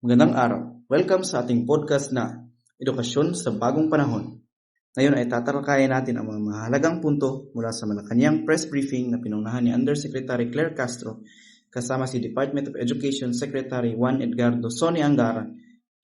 Magandang araw. Welcome sa ating podcast na Edukasyon sa Bagong Panahon. Ngayon ay tatalakayin natin ang mga mahalagang punto mula sa Malacanang press briefing na pinungunahan ni Undersecretary Claire Castro kasama si Department of Education Secretary Juan Edgardo Sony Angara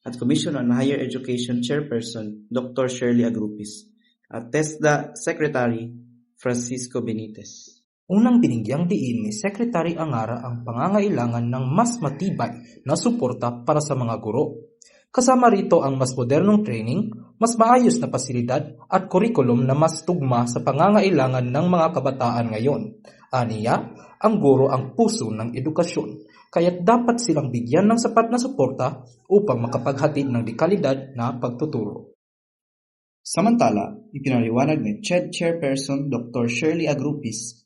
at Commission on Higher Education Chairperson Dr. Shirley Agrupis at TESDA Secretary Francisco Benitez. Unang binigyang diin ni Secretary Angara ang pangangailangan ng mas matibay na suporta para sa mga guro. Kasama rito ang mas modernong training, mas maayos na pasilidad at kurikulum na mas tugma sa pangangailangan ng mga kabataan ngayon. Aniya, ang guro ang puso ng edukasyon, kaya't dapat silang bigyan ng sapat na suporta upang makapaghatid ng dekalidad na pagtuturo. Samantala, ipinaliwanag ni CHED Chairperson Dr. Shirley Agrupis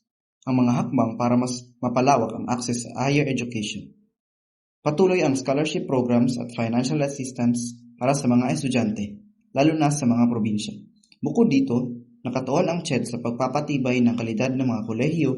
ang mga hakbang para mas mapalawak ang access sa higher education. Patuloy ang scholarship programs at financial assistance para sa mga estudyante, lalo na sa mga probinsya. Bukod dito, nakatuon ang CHED sa pagpapatibay ng kalidad ng mga kolehiyo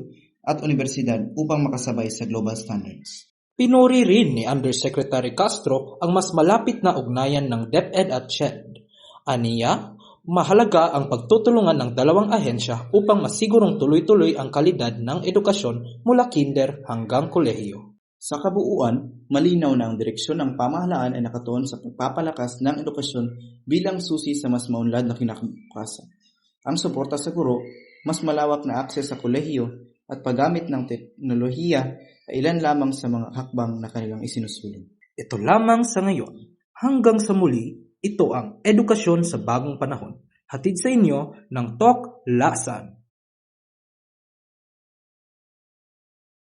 at universidad upang makasabay sa global standards. Pinuri rin ni Undersecretary Castro ang mas malapit na ugnayan ng DepEd at CHED. Aniya, mahalaga ang pagtutulungan ng dalawang ahensya upang masigurong tuloy-tuloy ang kalidad ng edukasyon mula kinder hanggang kolehiyo. Sa kabuuan, malinaw na ang direksyon ng pamahalaan ay nakatuon sa pagpapalakas ng edukasyon bilang susi sa mas maunlad na kinabukasan. Ang suporta sa guro, mas malawak na akses sa kolehiyo at paggamit ng teknolohiya ay ilan lamang sa mga hakbang na kanilang isinusulong. Ito lamang sa ngayon. Hanggang sa muli, ito ang Edukasyon sa Bagong Panahon. Hatid sa inyo ng Talk Lasan.